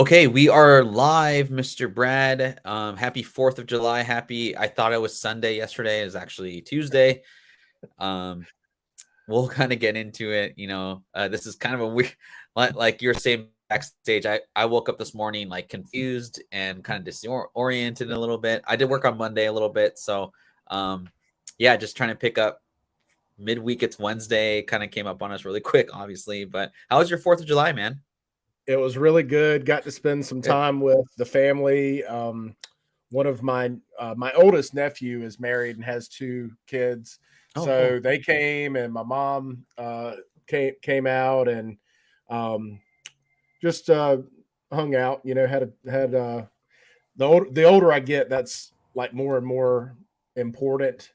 Okay, we are live, Mr. Brad. Happy 4th of July. I thought it was Sunday yesterday. It was actually Tuesday. Um, we'll kind of get into it. This is kind of a weird, like you're saying backstage. I woke up this morning like confused and kind of disoriented a little bit. I did work on Monday a little bit. So, yeah, just trying to pick up midweek. It's Wednesday, kind of came up on us really quick, obviously. But how was your 4th of July, man? It was really good. Got to spend some Good. time with the family. One of my oldest nephew is married and has two kids, Oh, cool. so they came, and my mom came out and um, just hung out. Had the older I get, that's like more and more important.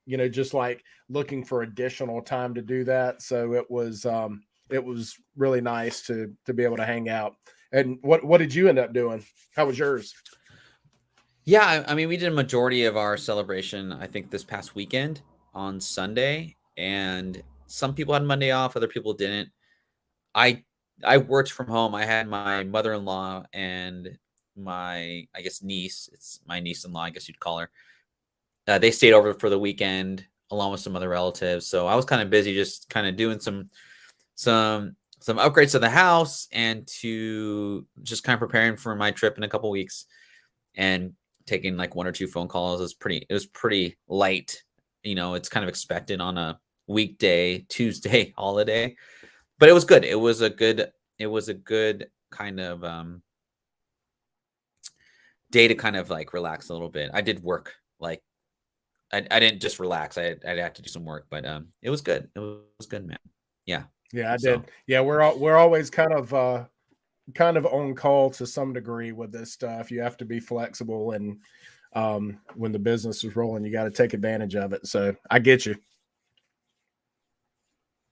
Just like looking for additional time to do that. So it was really nice to be able to hang out. And what did you end up doing? How was yours? Yeah, I mean, we did a majority of our celebration, I think, this past weekend on Sunday, and some people had Monday off, other people didn't. I I worked from home. I had my mother-in-law and my, I guess, niece. It's my niece-in-law, I guess you'd call her. They stayed over for the weekend along with some other relatives. So I was kind of busy, just kind of doing some upgrades to the house and to just kind of preparing for my trip in a couple weeks and taking like one or two phone calls. It was pretty light. It's kind of expected on a weekday Tuesday holiday, but it was good. It was a good kind of day to kind of like relax a little bit. I did work, like I didn't just relax. I'd have to do some work, but it was good. It was good, man. Yeah. Yeah, I So did. Yeah, we're always kind of on call to some degree with this stuff. You have to be flexible, and when the business is rolling, you got to take advantage of it. So I get you.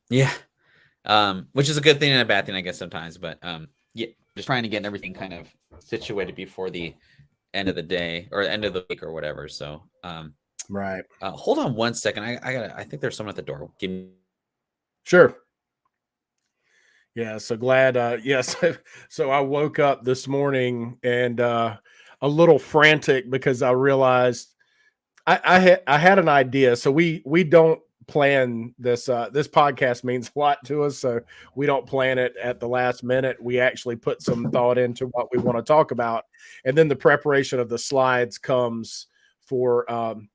yeah, which is a good thing and a bad thing, I guess, sometimes. But yeah, just trying to get everything kind of situated before the end of the day or end of the week or whatever. So Right. hold on one second. I think there's someone at the door. Give me. Sure. Yeah, so glad. Yes, so I woke up this morning and a little frantic because I realized I had an idea. So we don't plan this. This podcast means a lot to us, so we don't plan it at the last minute. We actually put some thought into what we want to talk about, and then the preparation of the slides comes for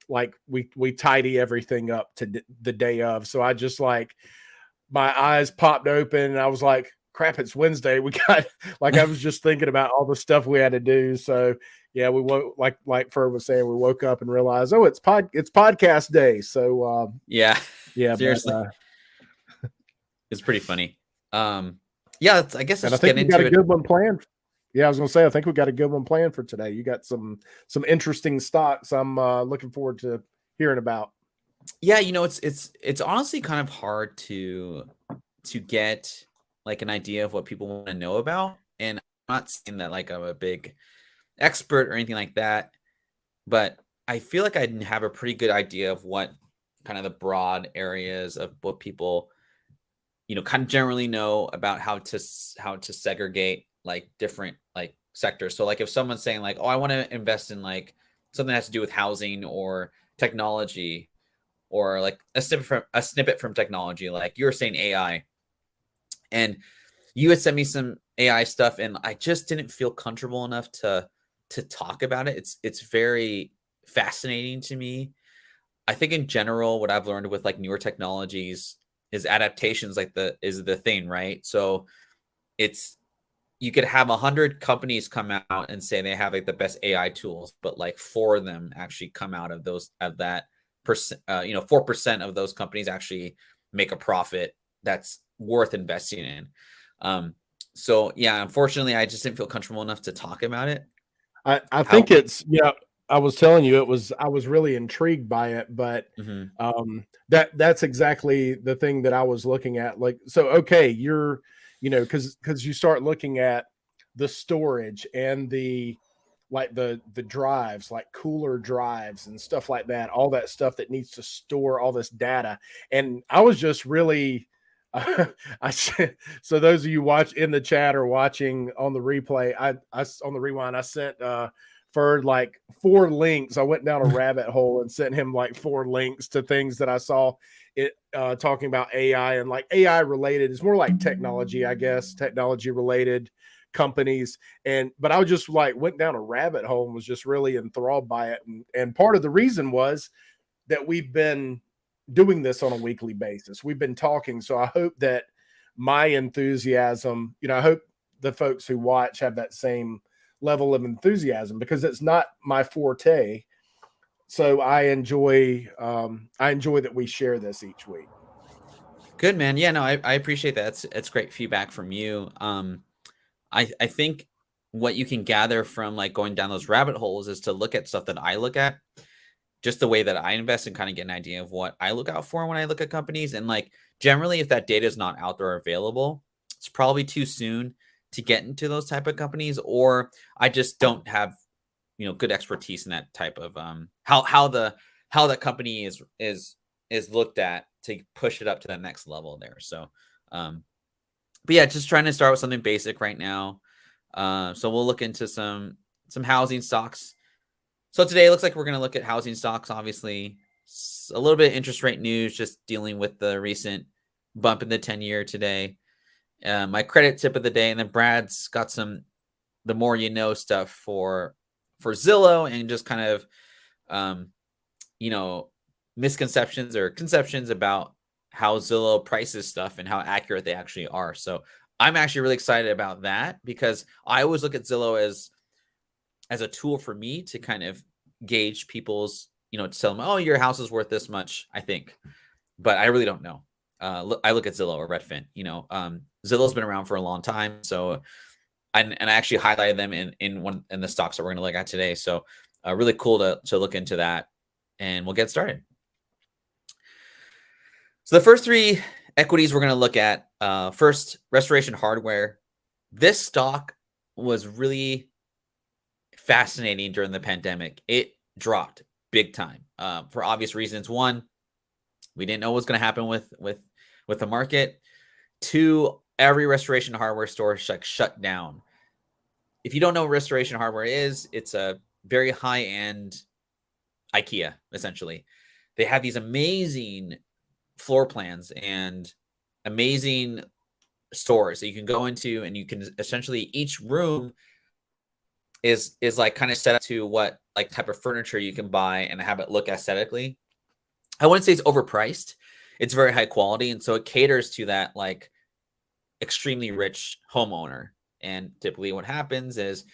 like we tidy everything up to the day of. So I just like my eyes popped open and I was like, crap, it's Wednesday. We got like I was just thinking about all the stuff we had to do. So yeah, we woke like Ferd was saying, we woke up and realized, oh, it's podcast day. So Yeah, yeah, but seriously, it's pretty funny. Yeah, I guess let's and I just think get we got into a it. good one planned. Yeah, I was gonna say I think we got a good one planned for today. You got some interesting stocks I'm looking forward to hearing about. Yeah, it's honestly kind of hard to get like an idea of what people want to know about. And I'm not saying that like I'm a big expert or anything like that, but I feel like I have a pretty good idea of what kind of the broad areas of what people, kind of generally know about how to segregate like different like sectors. So like if someone's saying like, "Oh, I want to invest in like something that has to do with housing or technology," or like a snippet from technology, like you were saying AI, and you had sent me some AI stuff, and I just didn't feel comfortable enough to talk about it. It's very fascinating to me. I think in general, what I've learned with like newer technologies is adaptations like the is the thing, right? So it's you could have 100 companies come out and say they have like the best AI tools, but like four of them actually come out of those of that percent. 4% of those companies actually make a profit that's worth investing in. So yeah, unfortunately, I just didn't feel comfortable enough to talk about it. I think How? it's yeah. I was telling you I was really intrigued by it, but Mhm. that's exactly the thing that I was looking at. Like, so okay, you're because you start looking at the storage and the like the drives, like cooler drives and stuff like that, all that stuff that needs to store all this data. And I was just really So those of you watch in the chat or watching on the replay, I on the rewind, I sent Ferd like 4 links. I went down a rabbit hole and sent him like 4 links to things that I saw it talking about AI, and like AI related. It's more like technology, I guess, technology related companies. But I just like went down a rabbit hole and was just really enthralled by it. And part of the reason was that we've been doing this on a weekly basis. We've been talking. So I hope that my enthusiasm, I hope the folks who watch have that same level of enthusiasm, because it's not my forte. So I enjoy that we share this each week. Good, man. Yeah, no, I appreciate that. It's great feedback from you. I think what you can gather from like going down those rabbit holes is to look at stuff that I look at, just the way that I invest, and kind of get an idea of what I look out for when I look at companies. And like generally, if that data is not out there or available, it's probably too soon to get into those type of companies, or I just don't have good expertise in that type of how the company is looked at to push it up to that next level there. So but yeah, just trying to start with something basic right now. So we'll look into some housing stocks. So today it looks like we're going to look at housing stocks. Obviously, a little bit of interest rate news, just dealing with the recent bump in the 10-year today. My credit tip of the day, and then Brad's got some the more you know stuff for Zillow, and just kind of you know misconceptions or conceptions about how Zillow prices stuff and how accurate they actually are. So I'm actually really excited about that, because I always look at Zillow as a tool for me to kind of gauge people's, to tell them, oh, your house is worth this much, I think. But I really don't know. I look at Zillow or Redfin. Zillow's been around for a long time. So, and I actually highlighted them in the stocks that we're going to look at today. So really cool to look into that, and we'll get started. So the first 3 equities we're going to look at, first, Restoration Hardware. This stock was really fascinating during the pandemic. It dropped big time for obvious reasons. One, we didn't know what was going to happen with the market. 2, every Restoration Hardware store shut down. If you don't know what Restoration Hardware is, it's a very high end IKEA, essentially. They have these amazing floor plans and amazing stores that you can go into, and you can essentially, each room is like kind of set up to what like type of furniture you can buy and have it look aesthetically. I wouldn't say it's overpriced. It's very high quality, and so it caters to that like extremely rich homeowner. And typically what happens is,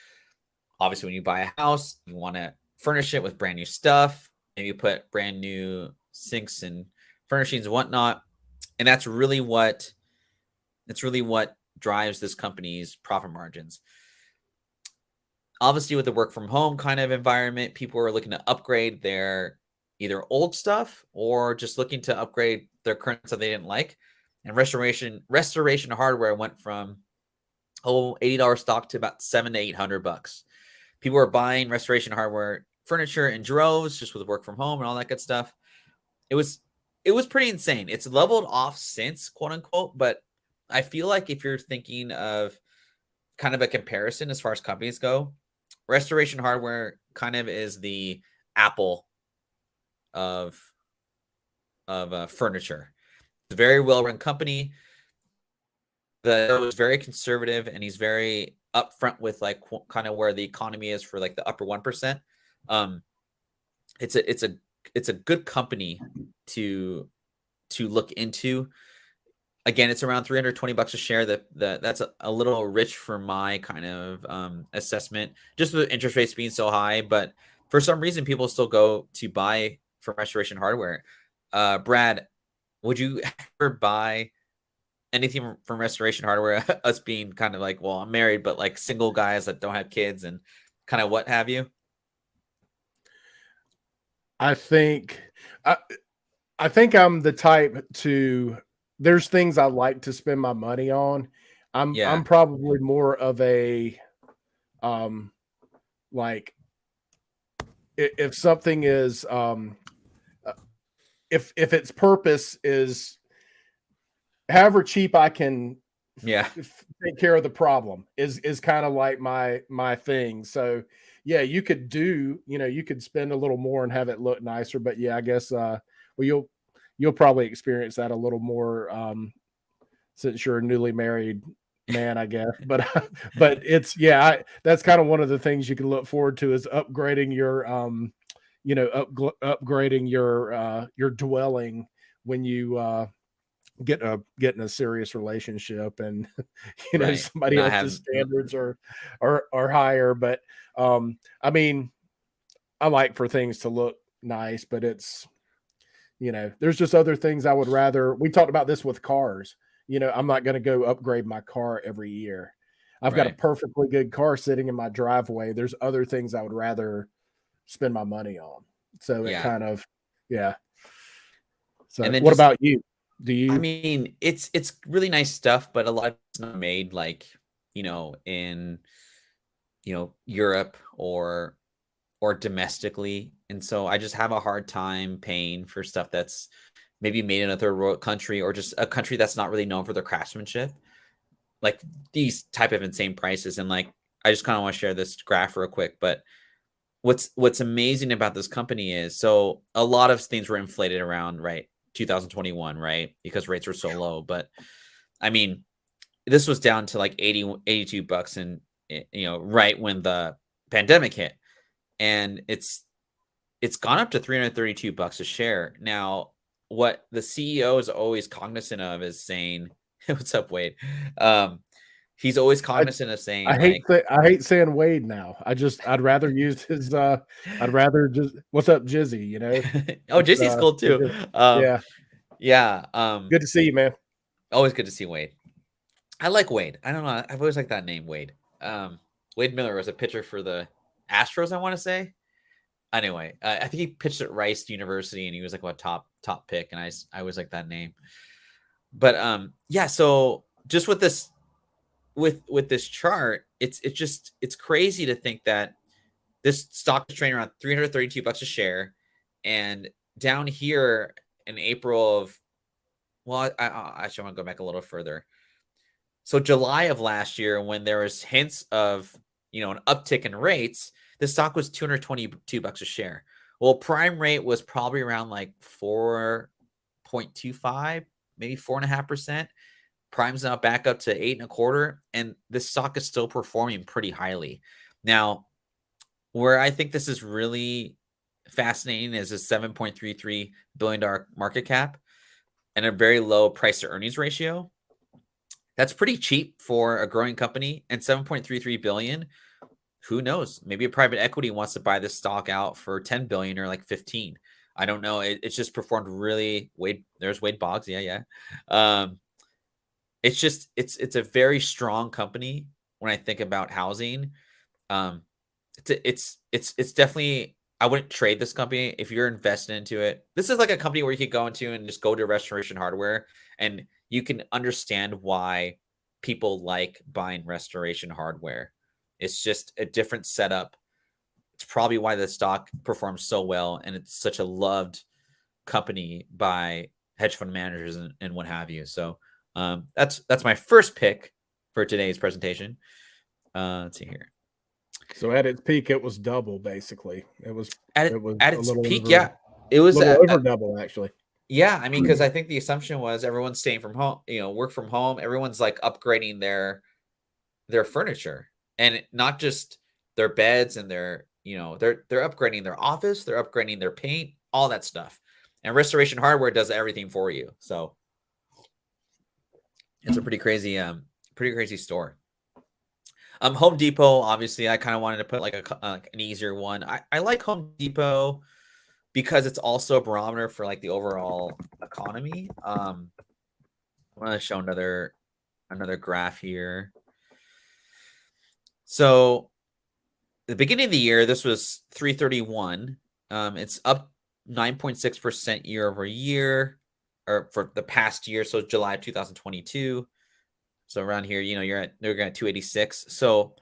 obviously when you buy a house, you want to furnish it with brand new stuff, and you put brand new sinks and furnishings and whatnot. And that's really what drives this company's profit margins. Obviously, with the work from home kind of environment, people are looking to upgrade their either old stuff or just looking to upgrade their current stuff they didn't like. And restoration hardware went from $80 stock to about $700 to $800. People are buying restoration hardware furniture in droves, just with work from home and all that good stuff. It was pretty insane. It's leveled off since, quote unquote, but I feel like if you're thinking of kind of a comparison as far as companies go, Restoration Hardware kind of is the Apple of furniture. It's a very well run company. The is very conservative, and he's very upfront with like kind of where the economy is for like the upper 1%. It's a good company to look into. Again, it's around $320 a share. That's a little rich for my kind of assessment, just with interest rates being so high. But for some reason, people still go to buy from Restoration Hardware. Brad, would you ever buy anything from Restoration Hardware? Us being kind of like, well, I'm married, but like single guys that don't have kids and kind of what have you. I think I think I'm the type to, there's things I like to spend my money on. I'm Yeah. probably more of a like if something is if its purpose is however cheap I can Yeah. take care of the problem is kind of like my thing. So yeah, you could do, you could spend a little more and have it look nicer, but yeah, I guess well you'll probably experience that a little more since you're a newly married man, I guess. But but it's yeah, that's kind of one of the things you can look forward to is upgrading your upgrading your dwelling when you get in a serious relationship, and Right. somebody Not else's have standards are higher. But I mean, I like for things to look nice, but it's there's just other things I would rather. We talked about this with cars. I'm not going to go upgrade my car every year. I've got a right. perfectly good car sitting in my driveway. There's other things I would rather spend my money on. So it Yeah. kind of, yeah. And So then what just about you? Do I you? mean, it's really nice stuff, but a lot of it's not made like, in, Europe or domestically. And so I just have a hard time paying for stuff that's maybe made in a third world country or just a country that's not really known for their craftsmanship. Like these type of insane prices. And like I just kind of want to share this graph real quick, but what's amazing about this company is so a lot of things were inflated around, right, 2021, right, because rates were so low. But I mean, this was down to like 80 82 bucks, and right when the pandemic hit, and it's gone up to 332 bucks a share now. What the CEO is always cognizant of is saying, what's up, Wade? um he's always cognizant of saying like, I hate saying Wade now. I'd rather use his I'd rather just what's up, Jizzy, oh, It's JC's cool too. um yeah, yeah. good to see you, man. Always good to see Wade. I like Wade. I don't know. I've always liked that name, Wade. Um, Wade Miller was a pitcher for the Astros, I want to say. Anyway, I think he pitched at Rice University, and he was like a top pick, and I always like that name. But yeah. So just with this with this chart, it's crazy to think that this stock is trading around 332 bucks a share, and down here in April of, well, I actually want to go back a little further. So July of last year, when there was hints of an uptick in rates, the stock was 222 bucks a share. Well, prime rate was probably around like 4.25, maybe 4.5%. Prime's now back up to 8.25, and this stock is still performing pretty highly. Now, where I think this is really fascinating is a $7.33 billion market cap and a very low price to earnings ratio. That's pretty cheap for a growing company, and 7.33 billion. Who knows? Maybe a private equity wants to buy this stock out for 10 billion or like 15. I don't know. It's just performed really. Wade, there's Wade Boggs. Yeah, yeah. It's just it's a very strong company when I think about housing. Um, it's definitely, I wouldn't trade this company if you're invested into it. This is like a company where you could go into and just go to Restoration Hardware, and you can understand why people like buying Restoration Hardware. It's just a different setup. It's probably why the stock performs so well, and it's such a loved company by hedge fund managers and what have you. So that's my first pick for today's presentation. Let's see here. So at its peak, it was double basically. It was At a its little peak, yeah, over it was little over double actually. yeah. I mean, because I think the assumption was everyone's staying from home, work from home. Everyone's like upgrading their furniture, and not just their beds and their, they're upgrading their office, they're upgrading their paint, all that stuff. And Restoration Hardware does everything for you. So it's a pretty crazy store. Home Depot, obviously, I kind of wanted to put like an easier one. I like Home Depot because it's also a barometer for like the overall economy. I want to show another graph here. So the beginning of the year, this was 331. It's up 9.6% year over year, or for the past year. So July of 2022. So around here, you're at 286. So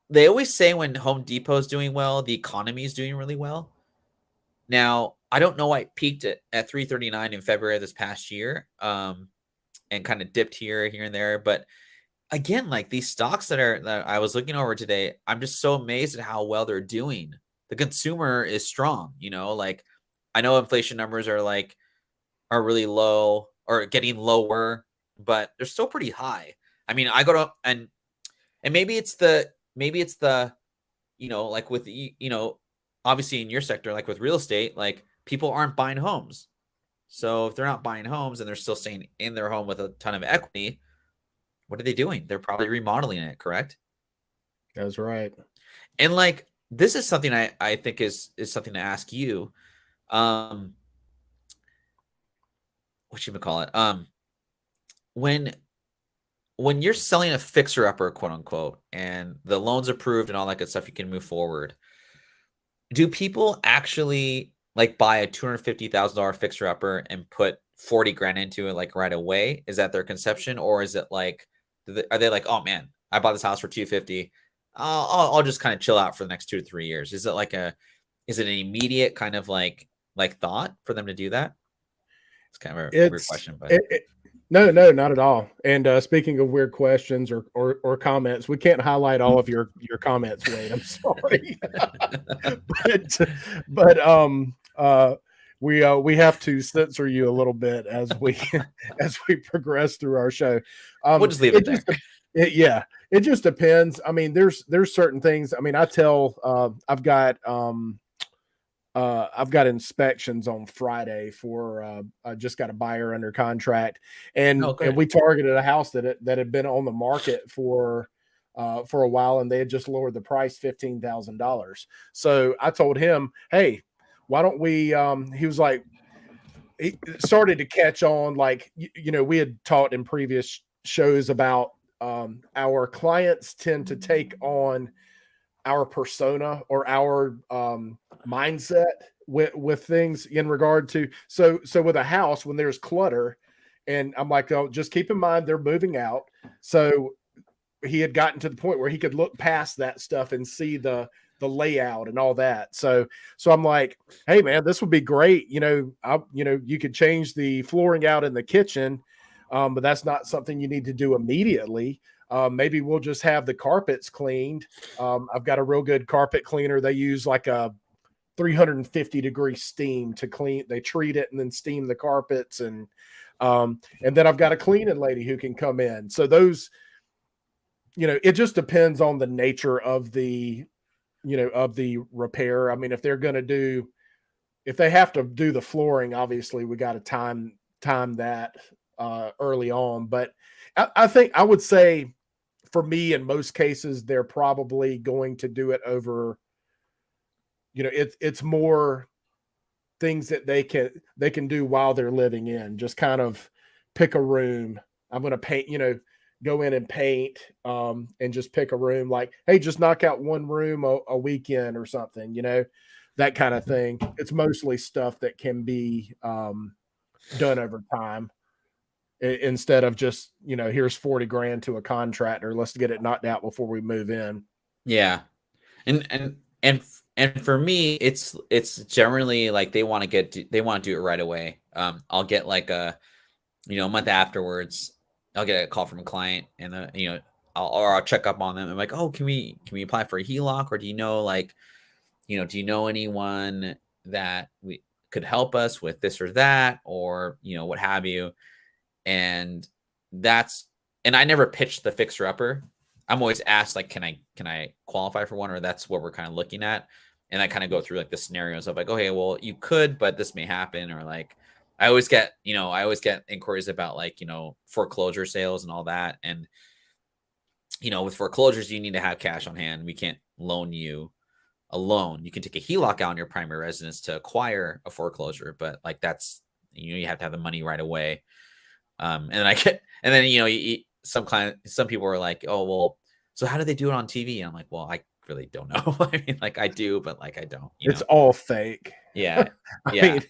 they always say when Home Depot is doing well, the economy is doing really well. Now, I don't know why it peaked at 339 in February of this past year. and kind of dipped here and there. But again, like these stocks that I was looking over today, I'm just so amazed at how well they're doing. The consumer is strong, like I know inflation numbers are really low or getting lower, but they're still pretty high. I mean, I go to and maybe it's the like with obviously in your sector, like with real estate, like people aren't buying homes. So if they're not buying homes and they're still staying in their home with a ton of equity, what are they doing? They're probably remodeling it, correct? That's right. And like this is something I think is something to ask you. Um what you call it? When you're selling a fixer upper, quote unquote, and the loan's approved and all that good stuff, you can move forward. Do people actually like buy a $250,000 fixer upper and put 40 grand into it like right away? Is that their conception, or is it like are they like, oh man, I bought this house for 250. I'll just kind of chill out for the next 2 to 3 years. Is it an immediate kind of like thought for them to do that? It's kind of a weird It's question, but no, not at all. And speaking of weird questions or comments, we can't highlight all of your comments, Wade. I'm sorry, but we have to censor you a little bit as we as we progress through our show. we'll just leave it there. Yeah, it just depends. I mean, there's certain things. I mean, I tell I've got inspections on Friday for I just got a buyer under contract, Oh, and good. we targeted a house that had been on the market for a while, and they had just lowered the price $15,000. So I told him, hey, why don't we? He was like, he started to catch on. Like we had taught in previous shows about our clients tend to take on our persona or our mindset with things in regard to so with a house when there's clutter, and I'm like, oh, just keep in mind they're moving out. So he had gotten to the point where he could look past that stuff and see the layout and all that. So I'm like, hey man, this would be great. You could change the flooring out in the kitchen, but that's not something you need to do immediately. Maybe we'll just have the carpets cleaned. I've got a real good carpet cleaner. They use like a 350-degree steam to clean. They treat it and then steam the carpets, and then I've got a cleaning lady who can come in. So those, it just depends on the nature of the repair. I mean, if they have to do the flooring, obviously we got to time that early on. But I think I would say, for me, in most cases, they're probably going to do it over, it's more things that they can do while they're living in. Just kind of pick a room. I'm going to paint, go in and paint, and just pick a room. Like, hey, just knock out one room a weekend or something, that kind of thing. It's mostly stuff that can be done over time, instead of just, here's 40 grand to a contractor. Let's get it knocked out before we move in. Yeah. And for me, it's generally like they want to do it right away. I'll get like a month afterwards, I'll get a call from a client, and I'll check up on them. I'm like, oh, can we apply for a HELOC, or do you know anyone that we could help us with this or that, or what have you. And I never pitched the fixer upper. I'm always asked like, can I qualify for one, or that's what we're kind of looking at. And I kind of go through like the scenarios of like, okay, well you could, but this may happen. Or like, I always get inquiries about like, foreclosure sales and all that. And, with foreclosures, you need to have cash on hand. We can't loan you a loan. You can take a HELOC out on your primary residence to acquire a foreclosure, but like that's, you have to have the money right away. And then some people are like, oh, well, so how do they do it on TV? And I'm like, well, I really don't know. I mean, like I do, but like I don't. It's all fake. Yeah, I yeah. mean,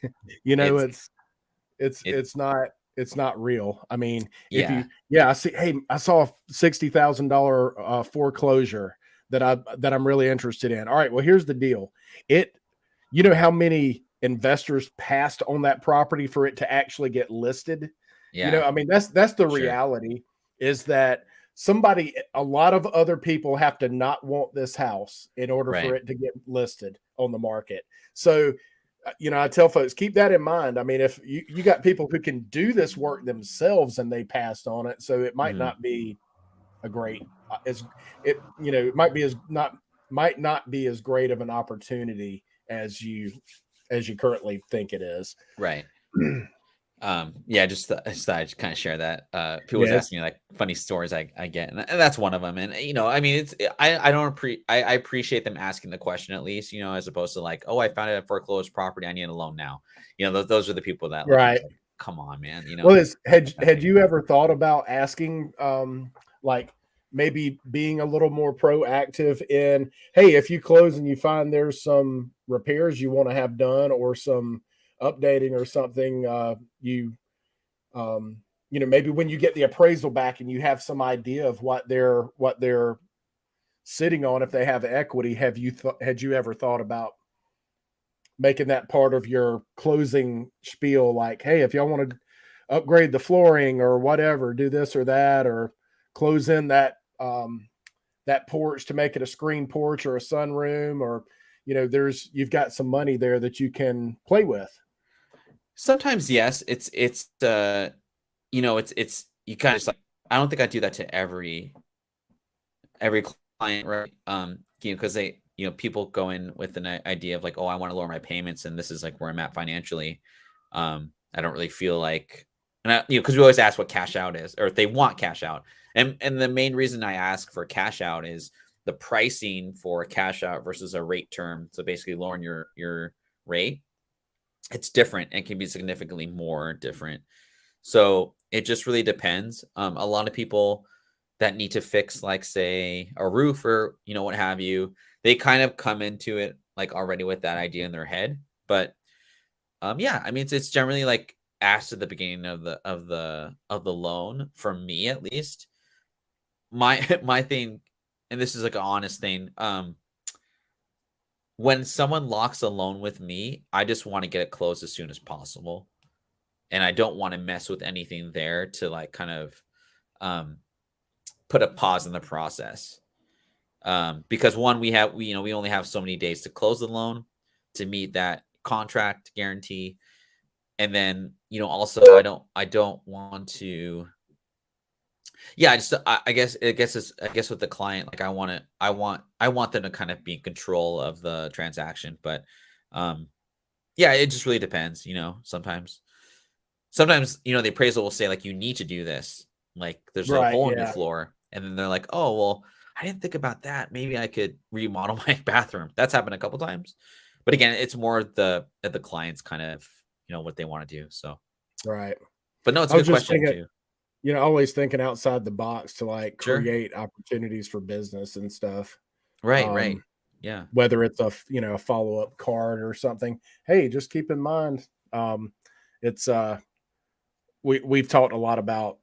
it's not real. I mean, Yeah. I saw a $60,000 foreclosure that I'm really interested in. All right, well, here's the deal. You know how many investors passed on that property for it to actually get listed? Yeah. I mean, that's the Sure. reality, is that a lot of other people have to not want this house in order for Right. it to get listed on the market. So, I tell folks, keep that in mind. I mean, if you got people who can do this work themselves and they passed on it, so it might Mhm. not be a great as it it might not be as great of an opportunity as you currently think it is. Right. Yeah, just thought I'd kind of share that. People always Yeah, ask me like funny stories I get, and that's one of them. And I mean, I don't I appreciate them asking the question at least, as opposed to like, oh, I found a foreclosed property, I need a loan now. Those are the people that like I'm right. just like, come on, man. Well, had you ever thought about asking, like maybe being a little more proactive in, hey, if you close and you find there's some repairs you want to have done or some updating or something, um, maybe when you get the appraisal back and you have some idea of what they're sitting on, if they have equity, had you ever thought about making that part of your closing spiel, like, hey, if y'all want to upgrade the flooring or whatever, do this or that, or close in that porch to make it a screen porch or a sunroom, or you've got some money there that you can play with. Sometimes yes, it's you kind of just like, I don't think I do that to every client, right? Because they, people go in with an idea of like, oh, I want to lower my payments, and this is like where I'm at financially. I don't really feel like, and because we always ask what cash out is, or if they want cash out, and the main reason I ask for cash out is the pricing for cash out versus a rate term. So basically, lowering your rate, it's different and can be significantly more different. So it just really depends. A lot of people that need to fix, like, say, a roof or what have you, they kind of come into it like already with that idea in their head. But yeah, I mean, it's generally like asked at the beginning of the loan. For me, at least, my my thing, and this is like an honest thing. When someone locks a loan with me, I just want to get it closed as soon as possible, and I don't want to mess with anything there to like kind of um put a pause in the process. Because one, we only have so many days to close the loan to meet that contract guarantee, and then also I don't want to. Yeah, I guess with the client, like I want them to kind of be in control of the transaction, but um yeah, it just really depends. Sometimes the appraisal will say like, you need to do this, like there's a Right. hole in your Yeah. floor, and then they're like, oh well, I didn't think about that, maybe I could remodel my bathroom. That's happened a couple times, but again, it's more the clients kind of what they want to do. So, Right. but no, it's I a was good just question thinking, too. always thinking outside the box to like Sure. create opportunities for business and stuff. Right, right. Um, Yeah. Whether it's a follow-up card or something. Hey, just keep in mind, it's we've talked a lot about,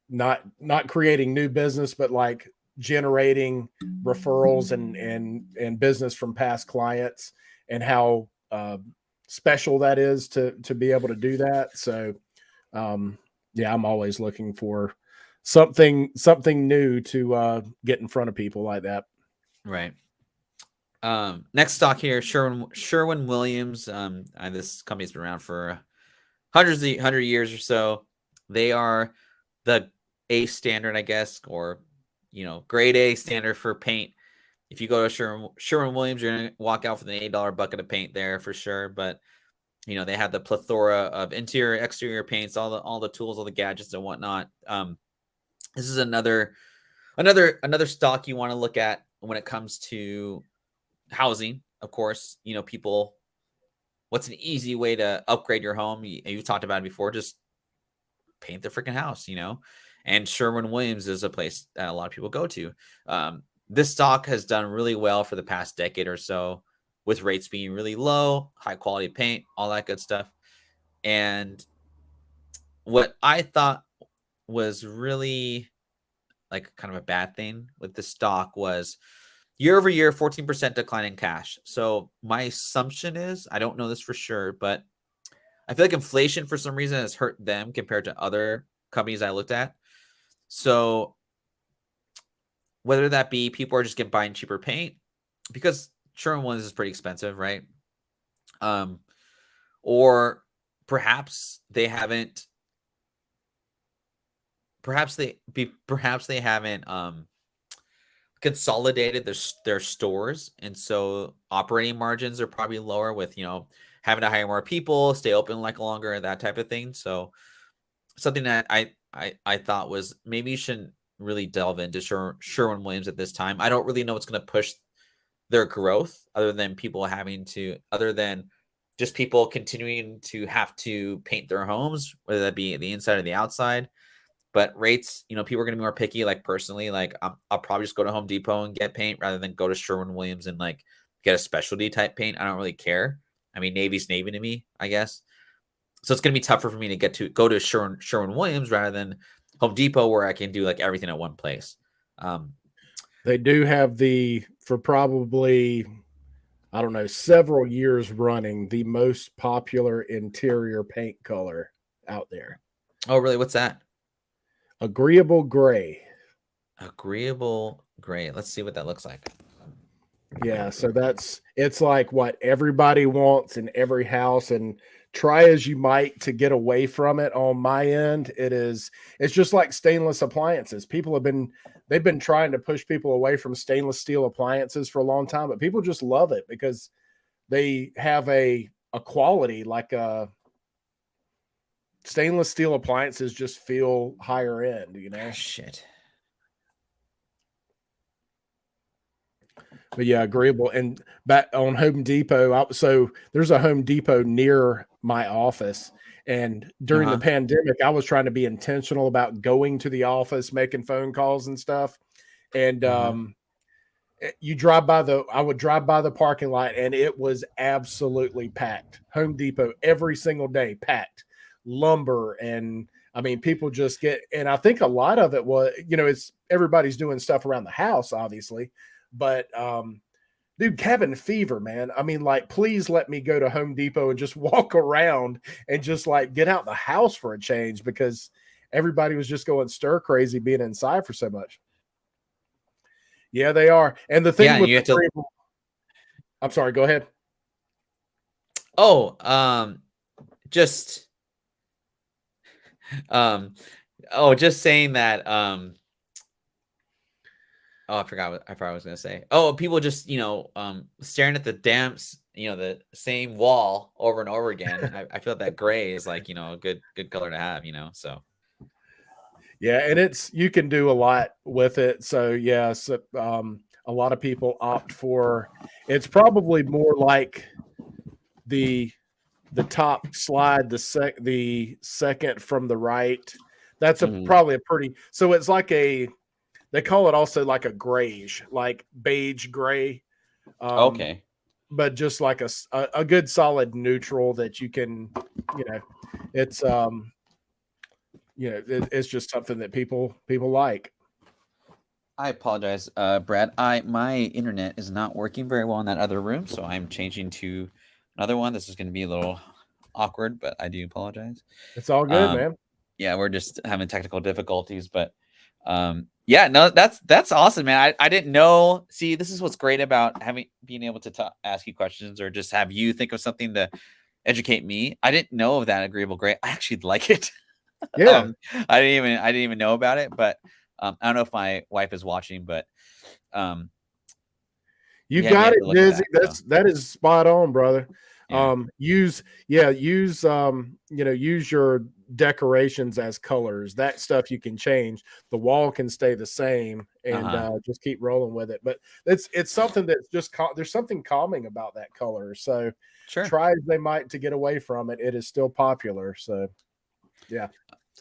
not creating new business, but like generating referrals and business from past clients, and how special that is to be able to do that. So um yeah, I'm always looking for something new to get in front of people like that. Right. Next stock here, Sherwin Williams. This company's been around for hundred years or so. They are the A standard, I guess, or grade A standard for paint. If you go to Sherwin Williams, you're gonna walk out with an $8 bucket of paint there for sure. But they have the plethora of interior, exterior paints, all the tools, all the gadgets and whatnot. This is another stock you want to look at when it comes to housing. Of course, people. What's an easy way to upgrade your home? You talked about it before. Just paint the freaking house, And Sherwin-Williams is a place that a lot of people go to. This stock has done really well for the past decade or so, with rates being really low, high quality paint, all that good stuff. And what I thought was really like kind of a bad thing with the stock was year over year, 14% decline in cash. So my assumption is, I don't know this for sure, but I feel like inflation for some reason has hurt them compared to other companies I looked at. So whether that be people are just getting buying cheaper paint because Sherwin-Williams is pretty expensive, right? Um, or perhaps they haven't, perhaps they haven't consolidated their stores, and so operating margins are probably lower with having to hire more people, stay open like longer, that type of thing. So something that I thought was maybe you shouldn't really delve into Sherwin Williams at this time. I don't really know what's going to push their growth other than just people continuing to have to paint their homes, whether that be the inside or the outside. But rates, people are going to be more picky. Like personally, like I'll probably just go to Home Depot and get paint rather than go to Sherwin Williams and like get a specialty type paint. I don't really care. I mean, Navy's Navy to me, I guess. So it's going to be tougher for me to go to Sherwin Williams rather than Home Depot, where I can do like everything at one place. They do have for probably, I don't know, several years running, the most popular interior paint color out there. Oh, really? What's that? Agreeable gray. Agreeable gray. Let's see what that looks like. Yeah, so it's like what everybody wants in every house, and try as you might to get away from it on my end, it's just like stainless appliances. They've been trying to push people away from stainless steel appliances for a long time, but people just love it because they have a quality like stainless steel appliances just feel higher end, Shit. But yeah, agreeable. And back on Home Depot, so there's a Home Depot near my office. And during the pandemic, I was trying to be intentional about going to the office, making phone calls and stuff. And I would drive by the parking lot and it was absolutely packed. Home Depot every single day, packed. Lumber and I mean, people just and I think a lot of it was, it's everybody's doing stuff around the house, obviously. But dude, cabin fever, man. I mean, like, please let me go to Home Depot and just walk around and just like get out the house for a change because everybody was just going stir crazy being inside for so much. Yeah, they are. And the thing with I'm sorry, go ahead. Oh, just just saying that I forgot what I was gonna say. Oh, people just staring at the damps, the same wall over and over again. I feel that gray is like a good color to have. So yeah, and you can do a lot with it. So yes, a lot of people opt for. It's probably more like the top slide, the second from the right. That's probably a pretty. So it's like they call it also like a grayish, like beige gray. Okay. But just like a good solid neutral that you can, it's it's just something that people like. I apologize, Brad. My internet is not working very well in that other room, so I'm changing to another one. This is going to be a little awkward, but I do apologize. It's all good, man. Yeah, we're just having technical difficulties, but yeah, no, that's awesome, man. I didn't know. See, this is what's great about being able to ask you questions or just have you think of something to educate me. I didn't know of that agreeable gray. I actually like it. Yeah. I didn't even know about it, but I don't know if my wife is watching, but you got it, Dizzy. That is spot on, brother. Yeah. Use your decorations as colors. That stuff you can change. The wall can stay the same, and just keep rolling with it. But it's something that's just there's something calming about that color. So try as they might to get away from it, it is still popular. So yeah,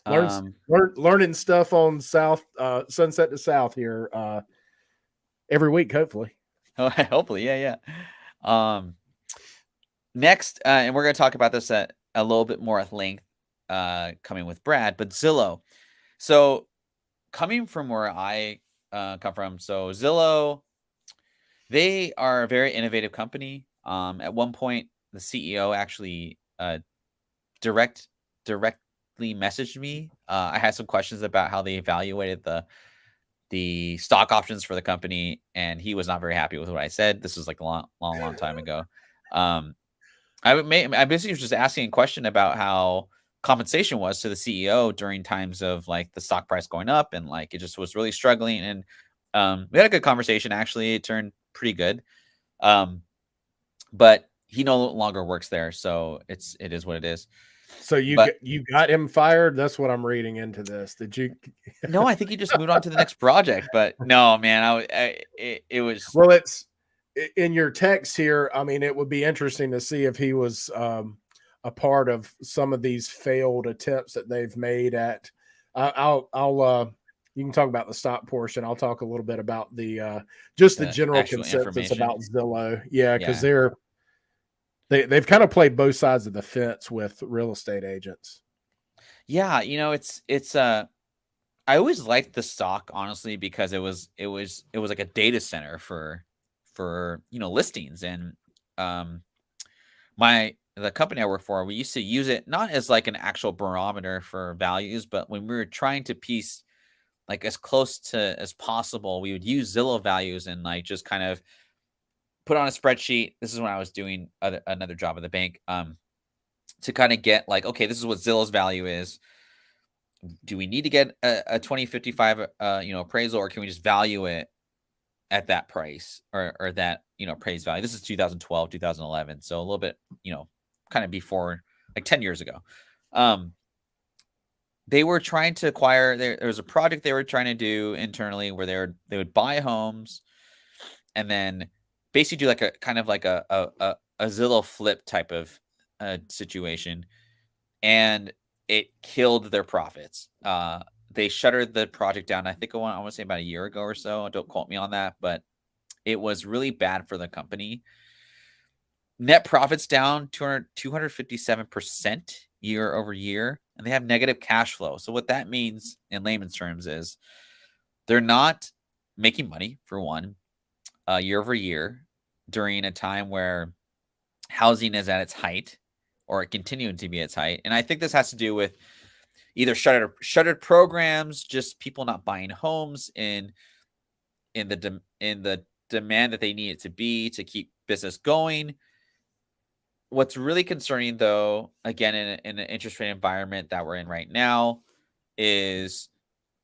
learning stuff on Sunset to South here every week, hopefully. Hopefully, yeah. Next, and we're going to talk about this at a little bit more at length coming with Brad, but Zillow. So coming from where I come from, so Zillow, they are a very innovative company. At one point, the CEO actually directly messaged me. I had some questions about how they evaluated the stock options for the company, and he was not very happy with what I said. This was like a long time ago. I basically was just asking a question about how compensation was to the CEO during times of like the stock price going up, and like it just was really struggling. And we had a good conversation. Actually, it turned pretty good. Um, but he no longer works there, so it is what it is. So But you got him fired? That's what I'm reading into this. Did you? no, I think he just moved on to the next project. But no, man, it was. Well, it's in your text here. I mean, it would be interesting to see if he was a part of some of these failed attempts that they've made at. I'll you can talk about the stock portion. I'll talk a little bit about the just the The general actual consensus information. about Zillow. Yeah, because Yeah. they've kind of played both sides of the fence with real estate agents. Yeah, it's I always liked the stock, honestly, because it was like a data center for listings. And um the company I work for, we used to use it not as like an actual barometer for values, but when we were trying to piece like as close to as possible, we would use Zillow values and like just kind of put on a spreadsheet. This is when I was doing another job at the bank, to kind of get like, okay, this is what Zillow's value is. Do we need to get a 2055 appraisal, or can we just value it at that price, or that appraised value? This is 2012, 2011, so a little bit, kind of before, like 10 years ago. They were trying to acquire, there was a project they were trying to do internally where they would buy homes and then basically do like a kind of like a Zillow flip type of situation, and it killed their profits. They shuttered the project down. I think I want to say about a year ago or so. Don't quote me on that, but it was really bad for the company. Net profits down 257% year over year, and they have negative cash flow. So what that means in layman's terms is they're not making money, for one, year over year, during a time where housing is at its height, or it continuing to be its height. And I think this has to do with either shuttered programs, just people not buying homes in the demand that they need it to be to keep business going. What's really concerning, though, again, in an interest rate environment that we're in right now, is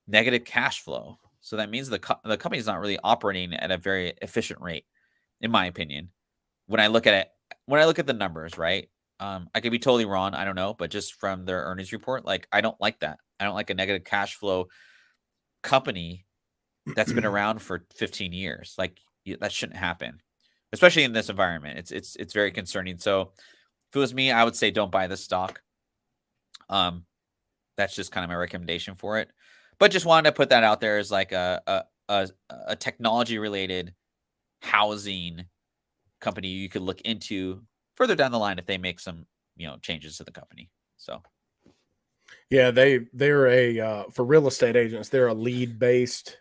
negative cash flow. So that means the company is not really operating at a very efficient rate, in my opinion. When I look at it, when I look at the numbers, right? I could be totally wrong. I don't know, but just from their earnings report, like I don't like that. I don't like a negative cash flow company that's been around for 15 years. Like that shouldn't happen, especially in this environment. It's very concerning. So if it was me, I would say don't buy this stock. That's just kind of my recommendation for it. But just wanted to put that out there as like a technology related housing company you could look into further down the line if they make some changes to the company. So Yeah, they're a for real estate agents, they're a lead based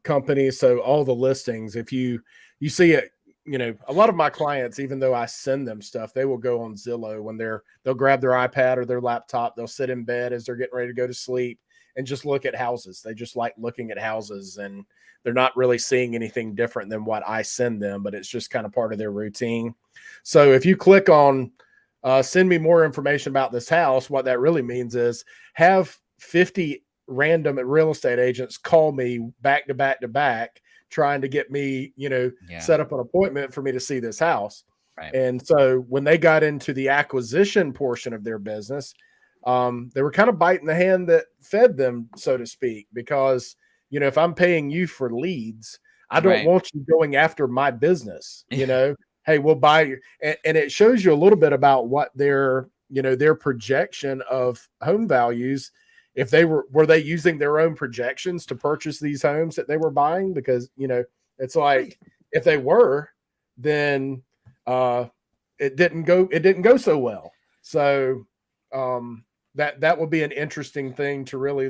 company. So all the listings, if you see it, a lot of my clients, even though I send them stuff, they will go on Zillow when they'll grab their iPad or their laptop, they'll sit in bed as they're getting ready to go to sleep and just look at houses. They just like looking at houses, and they're not really seeing anything different than what I send them, but it's just kind of part of their routine. So if you click on send me more information about this house, what that really means is have 50 random real estate agents call me back to back to back, trying to get me, yeah, set up an appointment for me to see this house. right. And so when they got into the acquisition portion of their business, they were kind of biting the hand that fed them, so to speak, because, if I'm paying you for leads, I don't Right. want you going after my business, hey, we'll buy you. And it shows you a little bit about what their projection of home values, if they were they using their own projections to purchase these homes that they were buying? Because it's like, if they were, then it didn't go so well. So that would be an interesting thing to really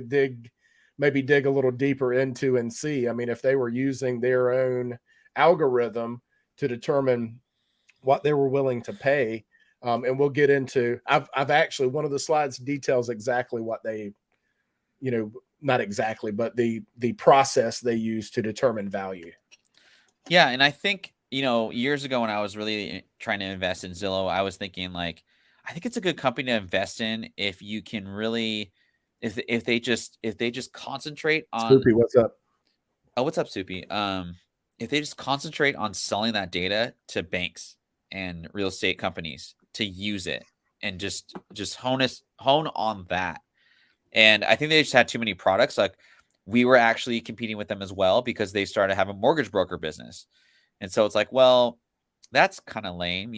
maybe dig a little deeper into and see. I mean, if they were using their own algorithm to determine what they were willing to pay, And we'll get into. I've actually, one of the slides details exactly what they, not exactly, but the process they use to determine value. Yeah, and I think, years ago when I was really trying to invest in Zillow, I was thinking like, I think it's a good company to invest in if you can really, if they just concentrate on. Spoopy, what's up? Oh, what's up, Soupy? If they just concentrate on selling that data to banks and real estate companies to use it and just hone on that. And I think they just had too many products. Like, we were actually competing with them as well because they started to have a mortgage broker business. And so it's like, well, that's kind of lame.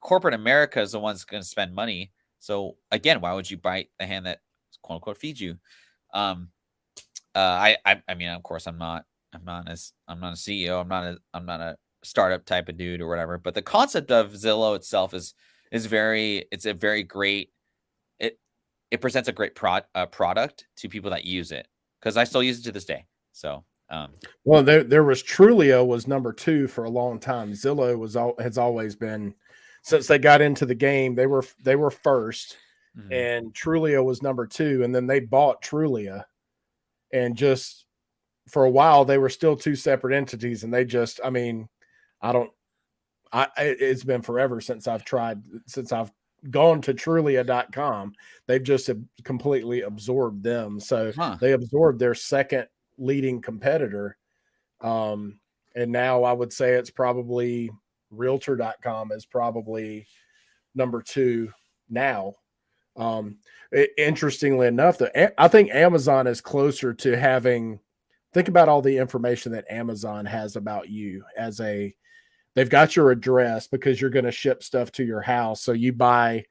Corporate America is the one's going to spend money. So again, why would you bite the hand that quote unquote feeds you? Um, I mean, of course, I'm not a CEO. I'm not a startup type of dude or whatever. But the concept of Zillow itself is very. It's a very great. It it presents a great product to people that use it, because I still use it to this day. So, Well, there was Trulio was number 2 for a long time. Zillow has always been, since they got into the game, they were first, mhm. and Trulio was number 2, and then they bought Trulia, and just for a while they were still two separate entities, and they just, I mean, I don't, it's been forever since I've gone to Trulia.com. They've just completely absorbed them. So Huh. they absorbed their second leading competitor. And now I would say it's probably Realtor.com is probably number 2 now. Interestingly enough, I think Amazon is closer to having. Think about all the information that Amazon has about you they've got your address because you're going to ship stuff to your house. So you buy,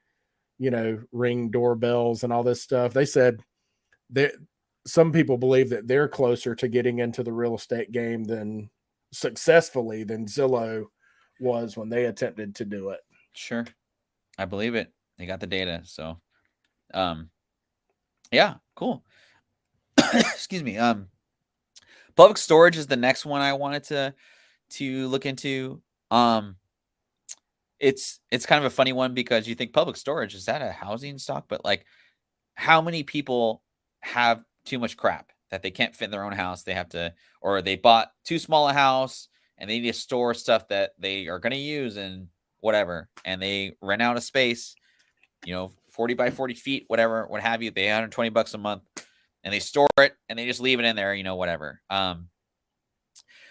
Ring doorbells and all this stuff. They said that some people believe that they're closer to getting into the real estate game than Zillow was when they attempted to do it. Sure. I believe it. They got the data. So, um, yeah, cool. Excuse me. Public storage is the next one I wanted to look into. It's kind of a funny one because you think public storage, is that a housing stock? But like, how many people have too much crap that they can't fit in their own house? They have to, or they bought too small a house and they need to store stuff that they are going to use and whatever, and they rent out a space, 40 by 40 feet, whatever, what have you. They $120 a month, and they store it and they just leave it in there, whatever.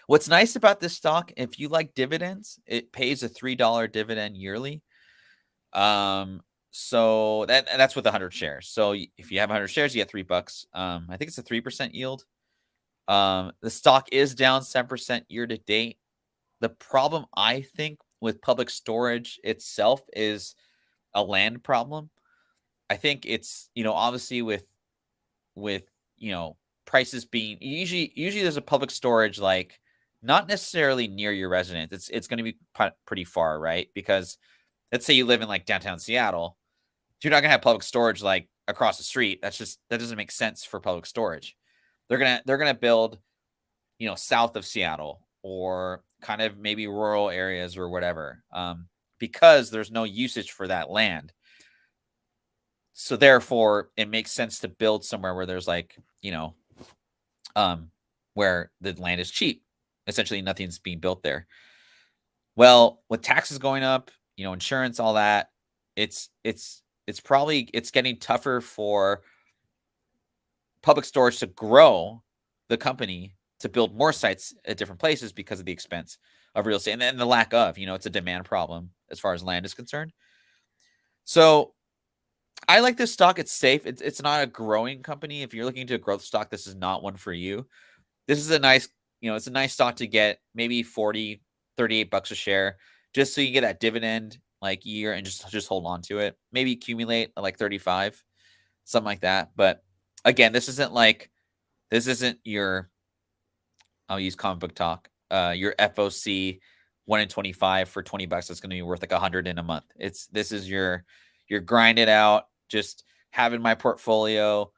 What's nice about this stock, if you like dividends, it pays a $3 dividend yearly. So that's with 100 shares. So if you have 100 shares, you get $3. I think it's a 3% yield. The stock is down 7% year to date. The problem, I think, with public storage itself is a land problem. I think it's, obviously with prices being usually there's a public storage, like, not necessarily near your residence. It's going to be pretty far, right? Because let's say you live in like downtown Seattle, you're not going to have public storage like across the street. That doesn't make sense for public storage. They're going to build, south of Seattle, or kind of maybe rural areas or whatever, because there's no usage for that land. So therefore, it makes sense to build somewhere where there's like, where the land is cheap. Essentially, nothing's being built there. Well, with taxes going up, insurance, all that, it's getting tougher for public storage to grow the company to build more sites at different places because of the expense of real estate and then the lack of, it's a demand problem as far as land is concerned. So I like this stock. It's safe. It's not a growing company. If you're looking to a growth stock, this is not one for you. This is a nice, it's a nice stock to get, maybe 40, $38 a share, just so you get that dividend like year and just hold on to it. Maybe accumulate at like 35, something like that. But again, this isn't your, I'll use comic book talk, your FOC 1 in 25 for $20 that's going to be worth like 100 in a month. This is your grind it out, just having my portfolio,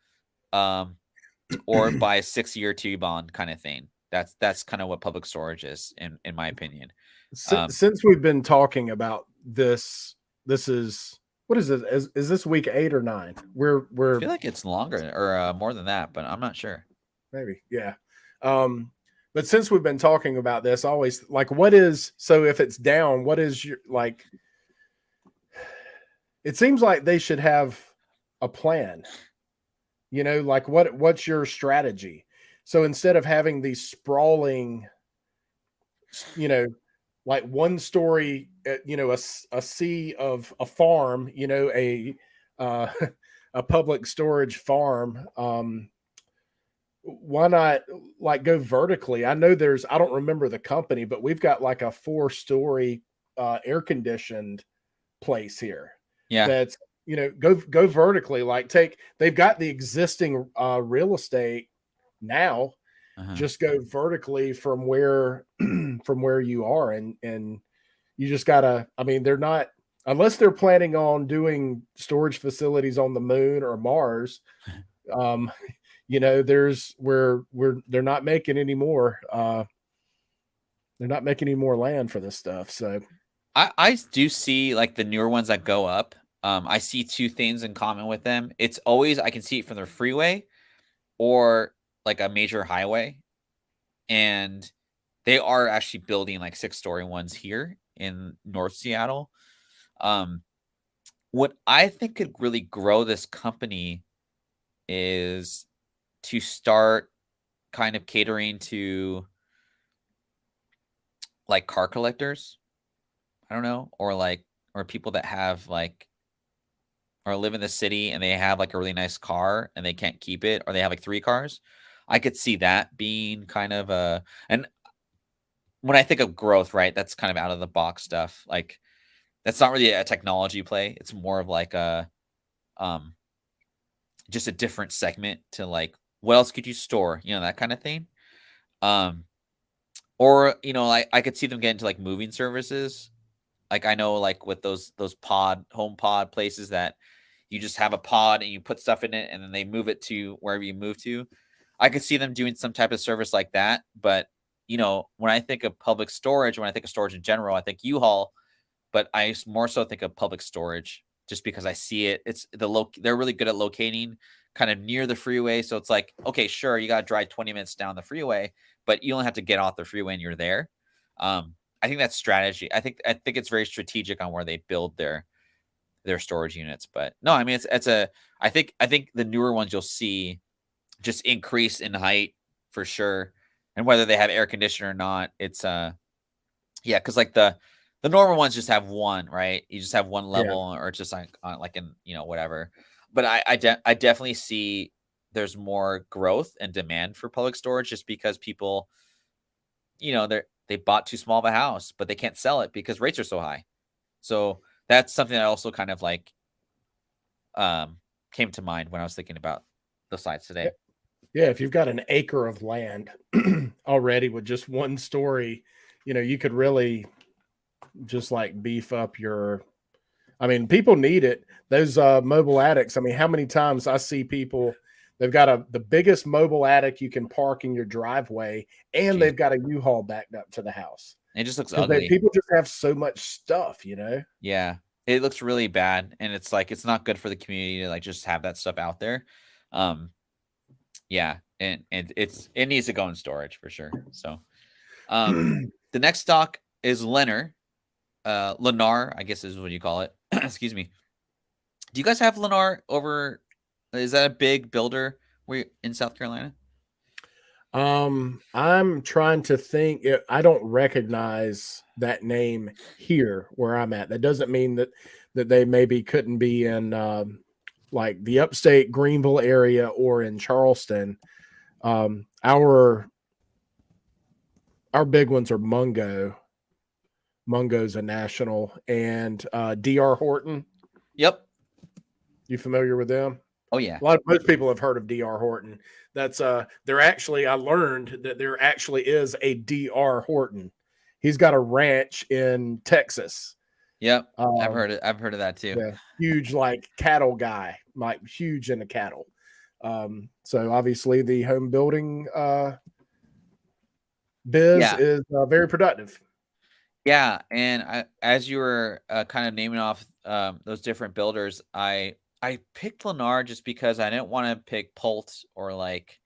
or buy a 6-year T-bond kind of thing. That's kind of what public storage is in my opinion. Since we've been talking about this this is what is it? Is this week 8 or 9? I We're feel like it's longer or more than that, but I'm not sure. maybe, yeah. Um, but since we've been talking about this, always like, what is so if it's down, what is your like? It seems like they should have a plan. Like what's your strategy? So instead of having these sprawling, you know, like one story, a sea of a farm, uh, a public storage farm. Why not like go vertically? I know I don't remember the company, but we've got like a 4-story air conditioned place here Yeah. that's go vertically, like they've got the existing real estate now, Uh-huh. just go vertically from where from where you are, and you just gotta, I mean, they're not, unless they're planning on doing storage facilities on the moon or Mars. um there's where they're not making any more land for this stuff. So I do see like the newer ones that go up. I see two things in common with them. It's always I can see it from the freeway or like a major highway, and they are actually building like 6-story ones here in North Seattle. Um, what I think could really grow this company is to start kind of catering to like car collectors. I don't know, or people that have like or live in the city and they have like a really nice car and they can't keep it, or they have like 3 cars. I could see that being kind of a and when I think of growth, right, that's kind of out of the box stuff. Like that's not really a technology play. It's more of like a um just a different segment to like what else could you store, that kind of thing. Um or I could see them get into like moving services. Like I know like with those home pod places that you just have a pod and you put stuff in it and then they move it to wherever you move to. I could see them doing some type of service like that. But when I think of public storage, when I think of storage in general, I think U-Haul, but more so think of public storage just because I see it. It's they're really good at locating kind of near the freeway. So it's like, okay, sure, you got to drive 20 minutes down the freeway, but you only have to get off the freeway and you're there. I think that's strategy. I think it's very strategic on where they build their storage units. But no, I mean it's a I think the newer ones you'll see just increase in height for sure. And whether they have air conditioner or not, it's yeah, because like the normal ones just have one, right? You just have one yeah. level, or it's just like in whatever. But I definitely see there's more growth and demand for public storage just because people, they bought too small of a house, but they can't sell it because rates are so high. So that's something that also kind of like um came to mind when I was thinking about the slides today. Yeah, if you've got an acre of land already with just one story, you could really just like beef up your, I mean, people need it. Those mobile attics, I mean, how many times I see people, they've got the biggest mobile attic you can park in your driveway, and Jeez. they've got a U-Haul backed up to the house It just looks because ugly. people just have so much stuff. Yeah. It looks really bad, and it's like it's not good for the community to like just have that stuff out there. Um yeah, and it needs to go in storage for sure. So, um the next stock is Lennar, I guess is what you call it. Excuse me. Do you guys have Lennar over? Is that a big builder where in South Carolina? I'm trying to think. I don't recognize that name here where I'm at. That doesn't mean that they maybe couldn't be in like the upstate Greenville area or in Charleston. Our big ones are Mungo. Mungo's a national, and DR Horton. Yep. You familiar with them? Oh yeah. Most people have heard of DR Horton. That's they're actually, I learned that there actually is a DR Horton. He's got a ranch in Texas. Yep. I've Um, heard it. I've heard of that too. yeah, huge like cattle guy, like huge into cattle. So obviously the home building biz Yeah. is very productive. Yeah, and as you were kind of naming off those different builders, I picked Lennar just because I didn't want to pick Pult or like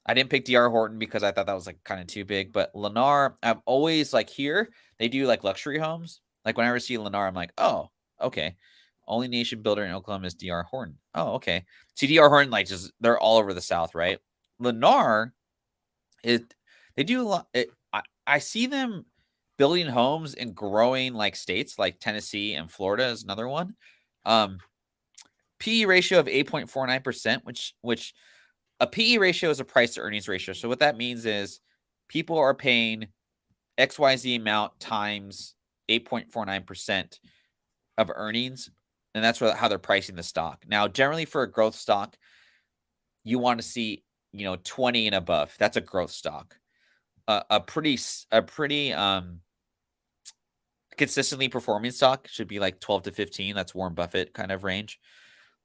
I didn't pick DR Horton because I thought that was like kind of too big. But Lennar, I've always like here they do like luxury homes. Like whenever I see Lennar, I'm like, oh, okay. Only nation builder in Oklahoma is DR Horton. Oh, okay. See, DR Horton like just they're all over the South, right? Lennar, it they do a lot. I see them building homes in growing like states like Tennessee and Florida is another one. Um, PE ratio of 8.49%, which a PE ratio is a price to earnings ratio. So what that means is people are paying XYZ amount times 8.49% of earnings. And that's how they're pricing the stock. Now, generally for a growth stock, you want to see, 20 and above. That's a growth stock. A pretty consistently performing stock should be like 12 to 15. That's Warren Buffett kind of range.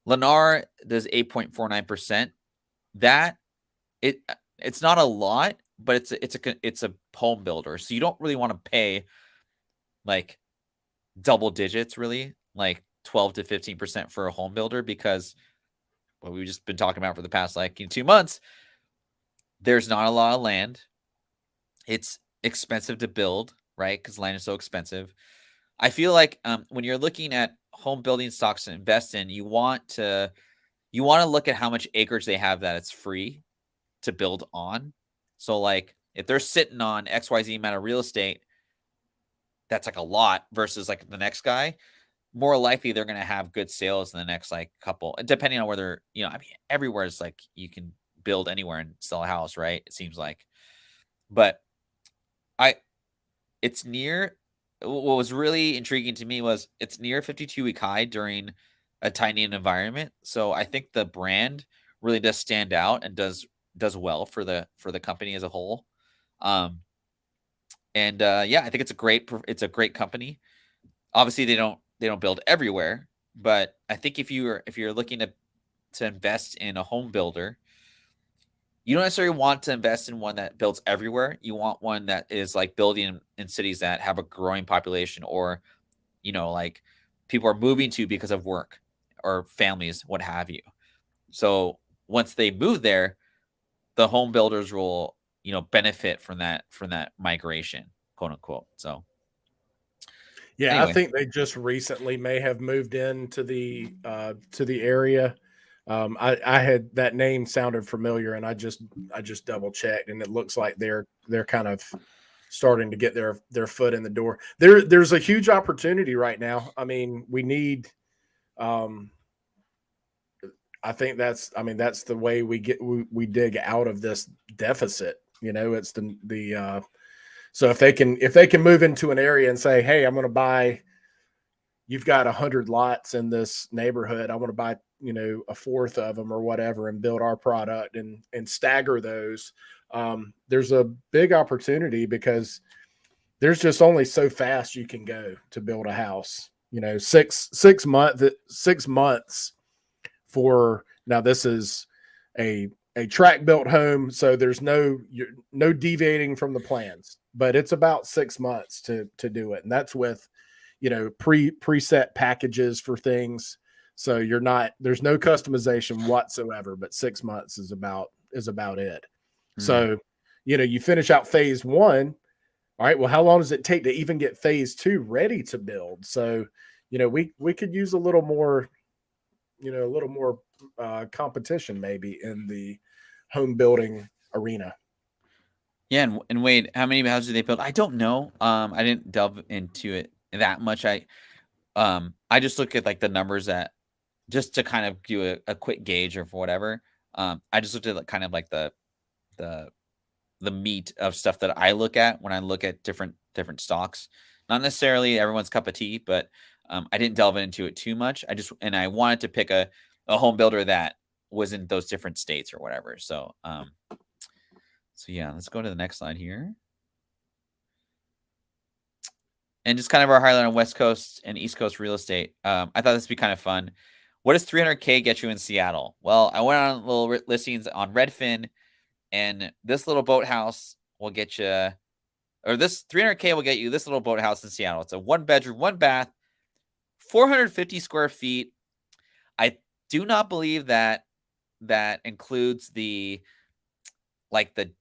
Lennar does 8.49%. That it it's not a lot, but it's a home builder. So you don't really want to pay like double digits really, like 12 to 15% for a home builder because what we've just been talking about for the past like 2 months, there's not a lot of land. It's expensive to build, right? Because land is so expensive. I feel like when you're looking at home building stocks to invest in, you want to look at how much acreage they have that it's free to build on. So like if they're sitting on XYZ amount of real estate, that's like a lot versus like the next guy, more likely they're going to have good sales in the next like couple, depending on whether, I mean, everywhere is like you can build anywhere and sell a house, right? It seems like. But I it's near what was really intriguing to me was it's near 52-week high during a tiny environment. So I think the brand really does stand out and does well for the company as a whole. Um and yeah, I think it's a great company. Obviously they don't build everywhere, but I think if you're looking to invest in a home builder, you don't necessarily want to invest in one that builds everywhere. You want one that is like building in cities that have a growing population or, like people are moving to because of work or families, what have you. So once they move there, the home builders will, benefit from that migration, quote unquote. So Yeah, I anyway, think they just recently may have moved into the area. I had that name sounded familiar, and I just double checked, and it looks like they're kind of starting to get their foot in the door. There's a huge opportunity right now. I mean, we need. Um, I think that's the way we dig out of this deficit. It's the so if they can move into an area and say, hey, I'm going to buy. You've got 100 lots in this neighborhood. I want to buy, a fourth of them or whatever and build our product and stagger those. There's a big opportunity because there's just only so fast you can go to build a house. 6 months for now. This is a track built home, so there's no deviating from the plans. But it's about 6 months to do it, and that's with preset packages for things. So there's no customization whatsoever, but 6 months is about it. mhm. So, you finish out phase one. All right. Well, how long does it take to even get phase two ready to build? So, we could use a little more competition maybe in the home building arena. Yeah, and wait, how many houses do they build? I don't know. I didn't delve into it that much. I just look at like the numbers that just to kind of do a quick gauge of whatever. I just looked at like, kind of like the the meat of stuff that I look at when I look at different stocks. Not necessarily everyone's cup of tea, but I didn't delve into it too much. I wanted to pick a home builder that was in those different states or whatever. So yeah, let's go to the next slide here. And just kind of our highlight on West Coast and East Coast real estate. I thought this would be kind of fun. What does 300K get you in Seattle? Well, I went on little listings on Redfin, and this little boathouse will get you or this 300K will get you this little boathouse in Seattle. It's a 1-bedroom, 1-bath, 450 square feet. I do not believe that includes the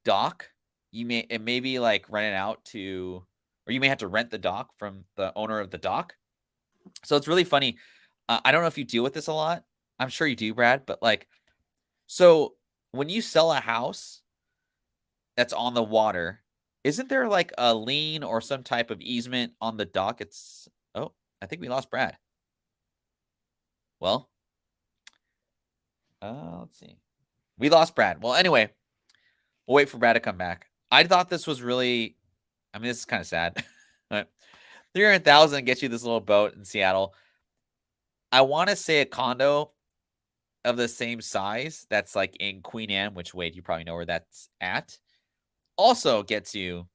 dock. It may be like rented out to, or you may have to rent the dock from the owner of the dock. So it's really funny. I don't know if you deal with this a lot. I'm sure you do, Brad, but so when you sell a house that's on the water, isn't there like a lien or some type of easement on the dock? Oh, I think we lost Brad. Well, let's see. We lost Brad. Well, anyway, we'll wait for Brad to come back. I thought this was really, I mean, this is kind of sad. But 300,000 gets you this little boat in Seattle. I want to say a condo of the same size that's like in Queen Anne, which, Wade, you probably know where that's at, also gets you